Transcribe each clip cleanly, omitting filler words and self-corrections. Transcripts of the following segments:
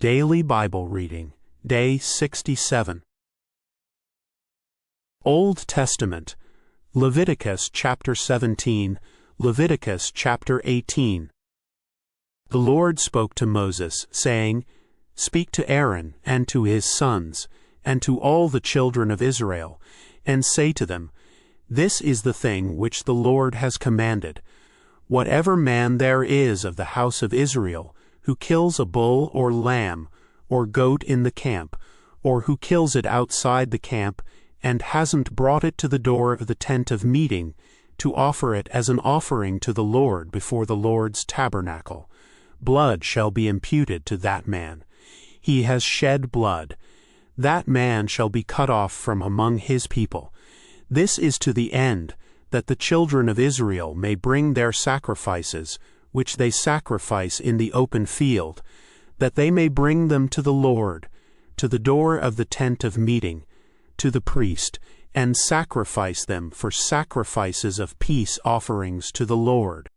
Daily Bible Reading, Day 67. Old Testament, Leviticus chapter 17, Leviticus chapter 18. The Lord spoke to Moses, saying, Speak to Aaron and to his sons, and to all the children of Israel, and say to them, This is the thing which the Lord has commanded. Whatever man there is of the house of Israel, who kills a bull or lamb or goat in the camp, or who kills it outside the camp, and hasn't brought it to the door of the tent of meeting, to offer it as an offering to the Lord before the Lord's tabernacle, blood shall be imputed to that man. He has shed blood. That man shall be cut off from among his people. This is to the end that the children of Israel may bring their sacrifices, which they sacrifice in the open field, that they may bring them to the Lord, to the door of the tent of meeting, to the priest, and sacrifice them for sacrifices of peace offerings to the Lord.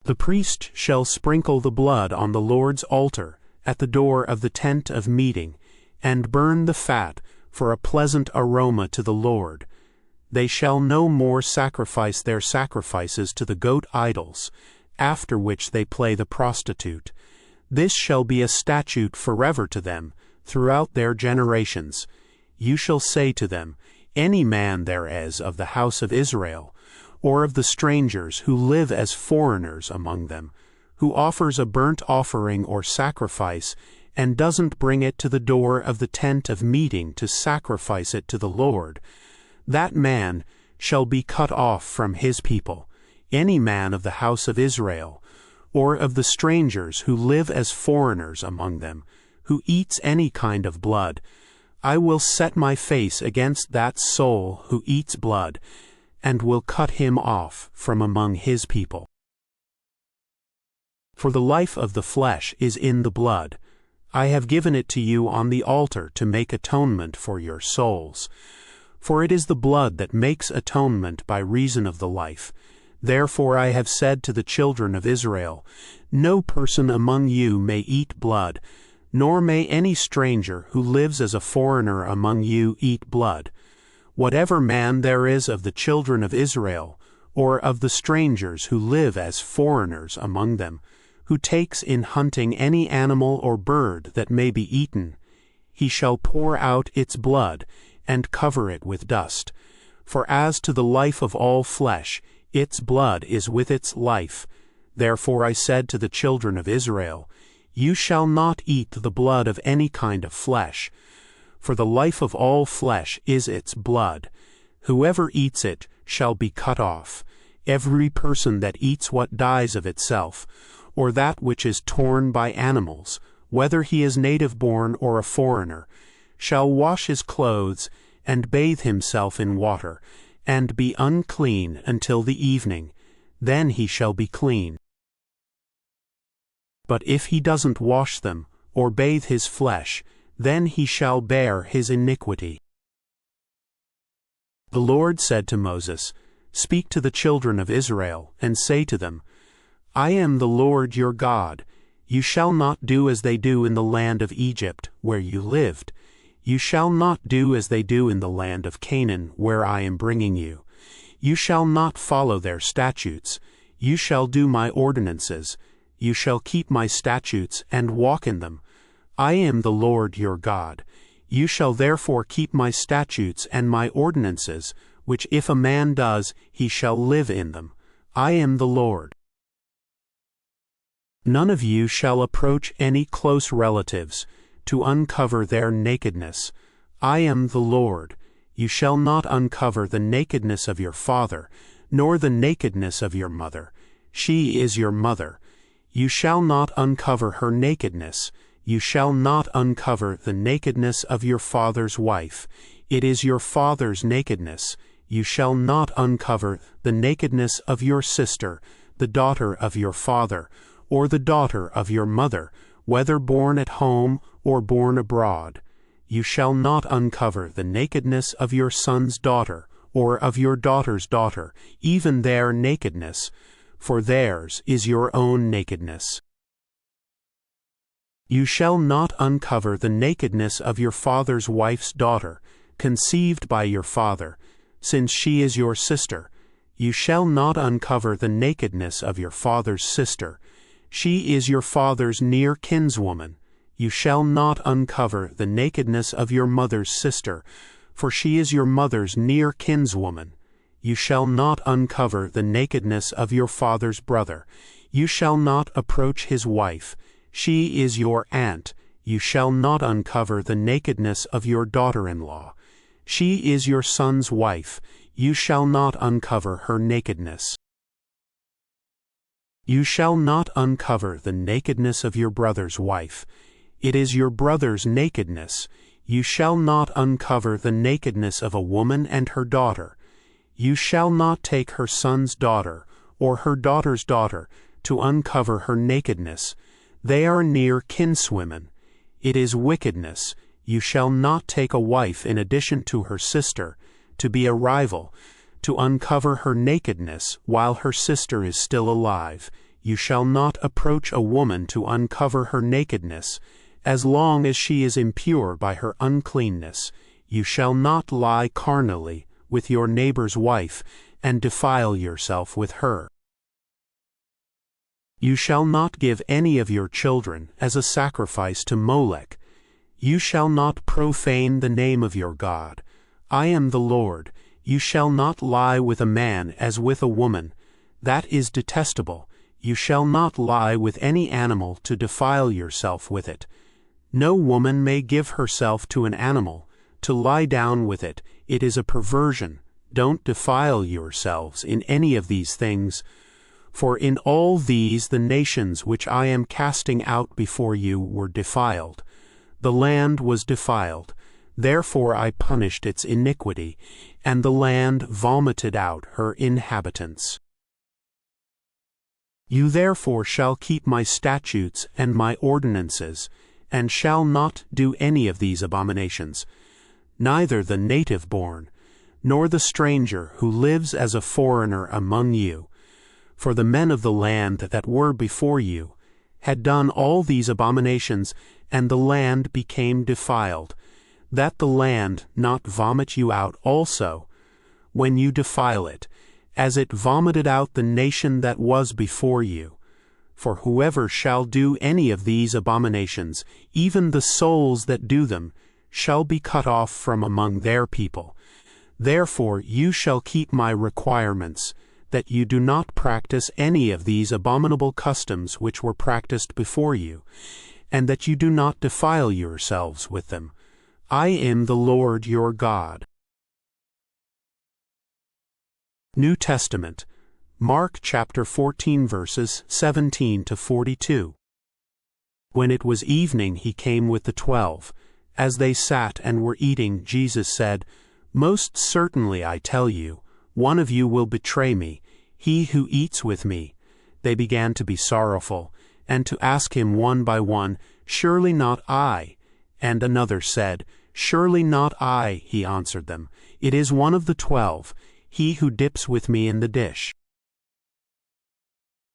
The priest shall sprinkle the blood on the Lord's altar at the door of the tent of meeting, and burn the fat for a pleasant aroma to the Lord. They shall no more sacrifice their sacrifices to the goat idols, after which they play the prostitute. This shall be a statute forever to them, throughout their generations. You shall say to them, Any man there is of the house of Israel, or of the strangers who live as foreigners among them, who offers a burnt offering or sacrifice, and doesn't bring it to the door of the tent of meeting to sacrifice it to the Lord, that man shall be cut off from his people. Any man of the house of Israel, or of the strangers who live as foreigners among them, who eats any kind of blood, I will set my face against that soul who eats blood, and will cut him off from among his people. For the life of the flesh is in the blood. I have given it to you on the altar to make atonement for your souls. For it is the blood that makes atonement by reason of the life. Therefore I have said to the children of Israel, No person among you may eat blood, nor may any stranger who lives as a foreigner among you eat blood. Whatever man there is of the children of Israel, or of the strangers who live as foreigners among them, who takes in hunting any animal or bird that may be eaten, he shall pour out its blood, and cover it with dust. For as to the life of all flesh, its blood is with its life. Therefore I said to the children of Israel, You shall not eat the blood of any kind of flesh, for the life of all flesh is its blood. Whoever eats it shall be cut off. Every person that eats what dies of itself, or that which is torn by animals, whether he is native-born or a foreigner, shall wash his clothes, and bathe himself in water, and be unclean until the evening. Then he shall be clean. But if he doesn't wash them, or bathe his flesh, then he shall bear his iniquity. The Lord said to Moses, Speak to the children of Israel, and say to them, I am the Lord your God. You shall not do as they do in the land of Egypt, where you lived. You shall not do as they do in the land of Canaan, where I am bringing you. You shall not follow their statutes. You shall do my ordinances. You shall keep my statutes and walk in them. I am the Lord your God. You shall therefore keep my statutes and my ordinances, which if a man does, he shall live in them. I am the Lord. None of you shall approach any close relatives, to uncover their nakedness. I am the Lord. You shall not uncover the nakedness of your father, nor the nakedness of your mother. She is your mother. You shall not uncover her nakedness. You shall not uncover the nakedness of your father's wife. It is your father's nakedness. You shall not uncover the nakedness of your sister, the daughter of your father, or the daughter of your mother, whether born at home or born abroad. You shall not uncover the nakedness of your son's daughter, or of your daughter's daughter, even their nakedness, for theirs is your own nakedness. You shall not uncover the nakedness of your father's wife's daughter, conceived by your father, since she is your sister. You shall not uncover the nakedness of your father's sister. She is your father's near kinswoman. You shall not uncover the nakedness of your mother's sister, for she is your mother's near kinswoman. You shall not uncover the nakedness of your father's brother. You shall not approach his wife. She is your aunt. You shall not uncover the nakedness of your daughter-in-law. She is your son's wife. You shall not uncover her nakedness. You shall not uncover the nakedness of your brother's wife. It is your brother's nakedness. You shall not uncover the nakedness of a woman and her daughter. You shall not take her son's daughter, or her daughter's daughter, to uncover her nakedness. They are near kinswomen. It is wickedness. You shall not take a wife in addition to her sister, to be a rival, to uncover her nakedness while her sister is still alive. You shall not approach a woman to uncover her nakedness, as long as she is impure by her uncleanness. You shall not lie carnally with your neighbor's wife, and defile yourself with her. You shall not give any of your children as a sacrifice to Molech. You shall not profane the name of your God. I am the Lord. You shall not lie with a man as with a woman. That is detestable. You shall not lie with any animal to defile yourself with it. No woman may give herself to an animal, to lie down with it. It is a perversion. Don't defile yourselves in any of these things. For in all these the nations which I am casting out before you were defiled. The land was defiled. Therefore I punished its iniquity, and the land vomited out her inhabitants. You therefore shall keep my statutes and my ordinances, and shall not do any of these abominations, neither the native-born, nor the stranger who lives as a foreigner among you. For the men of the land that were before you had done all these abominations, and the land became defiled, that the land not vomit you out also, when you defile it, as it vomited out the nation that was before you. For whoever shall do any of these abominations, even the souls that do them, shall be cut off from among their people. Therefore you shall keep my requirements, that you do not practice any of these abominable customs which were practiced before you, and that you do not defile yourselves with them. I am the Lord your God. New Testament, Mark chapter 14 verses 17 to 42. When it was evening he came with the 12. As they sat and were eating, Jesus said, Most certainly I tell you, one of you will betray me, he who eats with me. They began to be sorrowful, and to ask him one by one, Surely not I. And another said, Surely not I. He answered them, It is one of the 12, he who dips with me in the dish.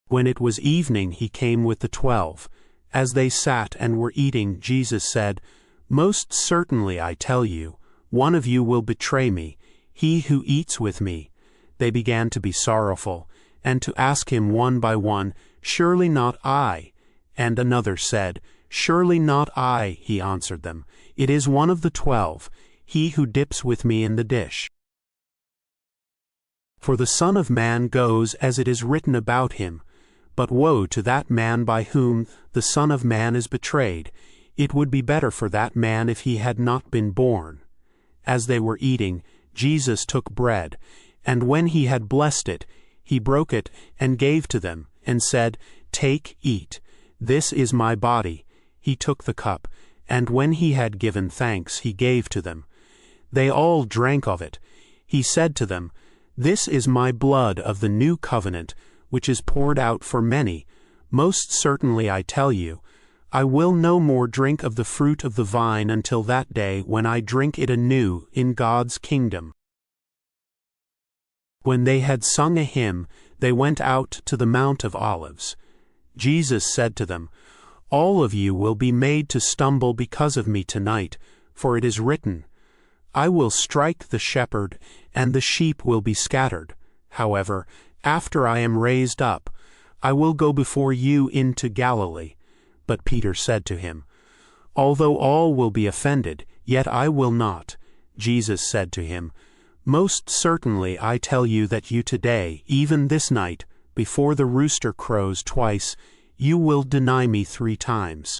When it was evening he came with the 12. As they sat and were eating, Jesus said, Most certainly I tell you, one of you will betray me, he who eats with me. They began to be sorrowful, and to ask him one by one, Surely not I. And another said, Surely not I. He answered them, It is one of the 12, he who dips with me in the dish. For the Son of Man goes as it is written about him, but woe to that man by whom the Son of Man is betrayed. It would be better for that man if he had not been born. As they were eating, Jesus took bread, and when he had blessed it, he broke it and gave to them, and said, Take, eat, this is my body. He took the cup, and when he had given thanks, he gave to them. They all drank of it. He said to them, This is my blood of the new covenant, which is poured out for many. Most certainly I tell you, I will no more drink of the fruit of the vine until that day when I drink it anew in God's kingdom. When they had sung a hymn, they went out to the Mount of Olives. Jesus said to them, All of you will be made to stumble because of me tonight, for it is written, 'I will strike the shepherd, and the sheep will be scattered.' However, after I am raised up, I will go before you into Galilee." But Peter said to him, "Although all will be offended, yet I will not." Jesus said to him, "Most certainly I tell you that you today, even this night, before the rooster crows twice, you will deny me 3 times.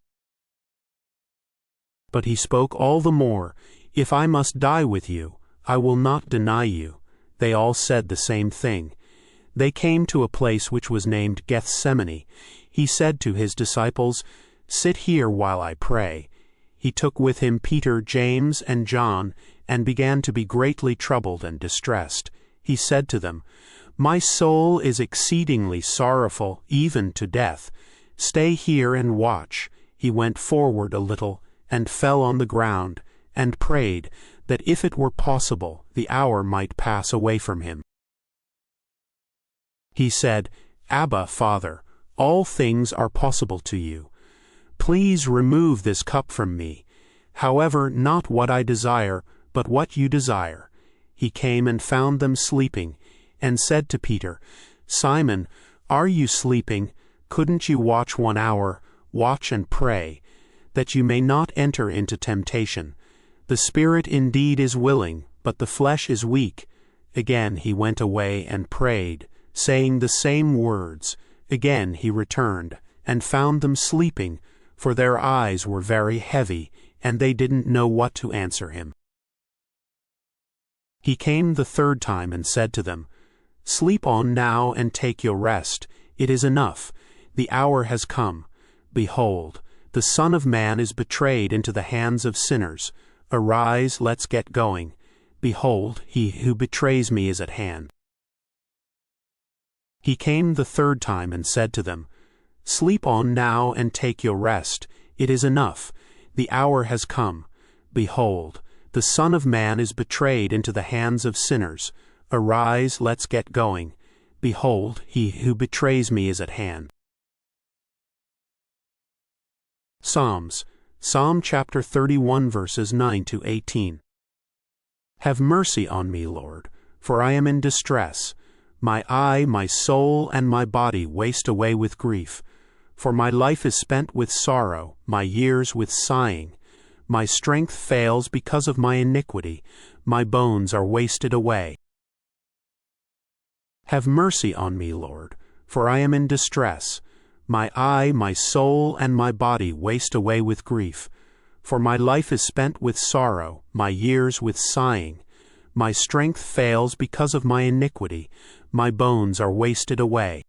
But he spoke all the more, "If I must die with you, I will not deny you." They all said the same thing. They came to a place which was named Gethsemane. He said to his disciples, "Sit here while I pray." He took with him Peter, James, and John, and began to be greatly troubled and distressed. He said to them, "My soul is exceedingly sorrowful, even to death. Stay here and watch." He went forward a little, and fell on the ground, and prayed that if it were possible, the hour might pass away from him. He said, "Abba, Father, all things are possible to you. Please remove this cup from me. However, not what I desire, but what you desire." He came and found them sleeping, and said to Peter, "Simon, are you sleeping? Couldn't you watch 1 hour? Watch and pray, that you may not enter into temptation. The spirit indeed is willing, but the flesh is weak." Again he went away and prayed, saying the same words. Again he returned, and found them sleeping, for their eyes were very heavy, and they didn't know what to answer him. He came the 3rd time and said to them, "Sleep on now and take your rest. It is enough. The hour has come. Behold, the Son of Man is betrayed into the hands of sinners. Arise, let's get going. Behold, he who betrays me is at hand." He came the 3rd time and said to them, "Sleep on now and take your rest. It is enough. The hour has come. Behold, the Son of Man is betrayed into the hands of sinners. Arise, let's get going. Behold, he who betrays me is at hand." Psalms. Psalm chapter 31 verses 9 to 18. Have mercy on me, Lord, for I am in distress. My eye, my soul, and my body waste away with grief. For my life is spent with sorrow, my years with sighing. My strength fails because of my iniquity. My bones are wasted away. Have mercy on me, Lord, for I am in distress. My eye, my soul, and my body waste away with grief. For my life is spent with sorrow, my years with sighing. My strength fails because of my iniquity. My bones are wasted away.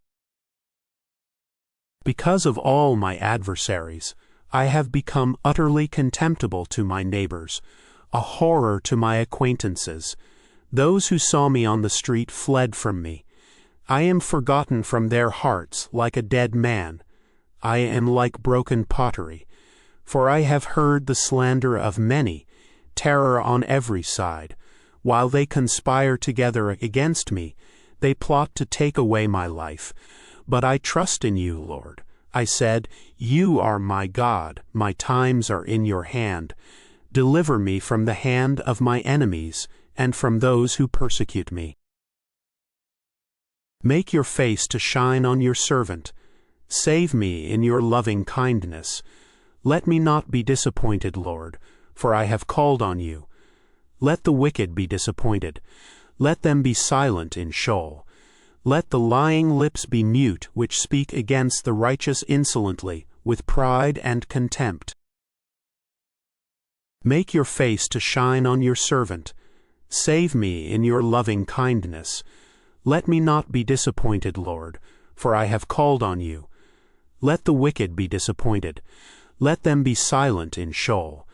Because of all my adversaries, I have become utterly contemptible to my neighbors, a horror to my acquaintances. Those who saw me on the street fled from me. I am forgotten from their hearts like a dead man. I am like broken pottery. For I have heard the slander of many, terror on every side. While they conspire together against me, they plot to take away my life. But I trust in you, Lord. I said, "You are my God. My times are in your hand. Deliver me from the hand of my enemies and from those who persecute me. Make your face to shine on your servant. Save me in your loving kindness. Let me not be disappointed, Lord, for I have called on you. Let the wicked be disappointed. Let them be silent in Sheol. Let the lying lips be mute which speak against the righteous insolently, with pride and contempt. Make your face to shine on your servant. Save me in your loving kindness. Let me not be disappointed, Lord, for I have called on you. Let the wicked be disappointed. Let them be silent in Sheol.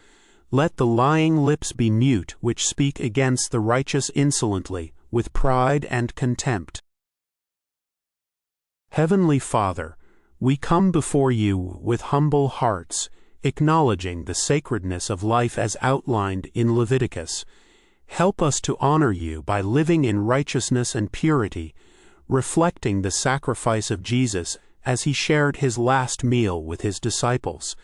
Let the lying lips be mute which speak against the righteous insolently, with pride and contempt. Heavenly Father, we come before you with humble hearts, acknowledging the sacredness of life as outlined in Leviticus. Help us to honor you by living in righteousness and purity, reflecting the sacrifice of Jesus as he shared his last meal with his disciples.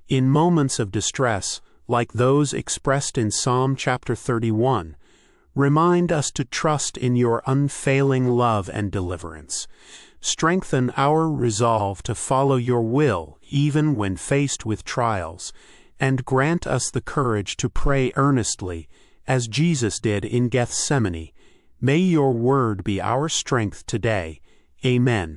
In moments of distress, like those expressed in Psalm chapter 31, remind us to trust in your unfailing love and deliverance. Strengthen our resolve to follow your will even when faced with trials, and grant us the courage to pray earnestly, as Jesus did in Gethsemane. May your word be our strength today. Amen.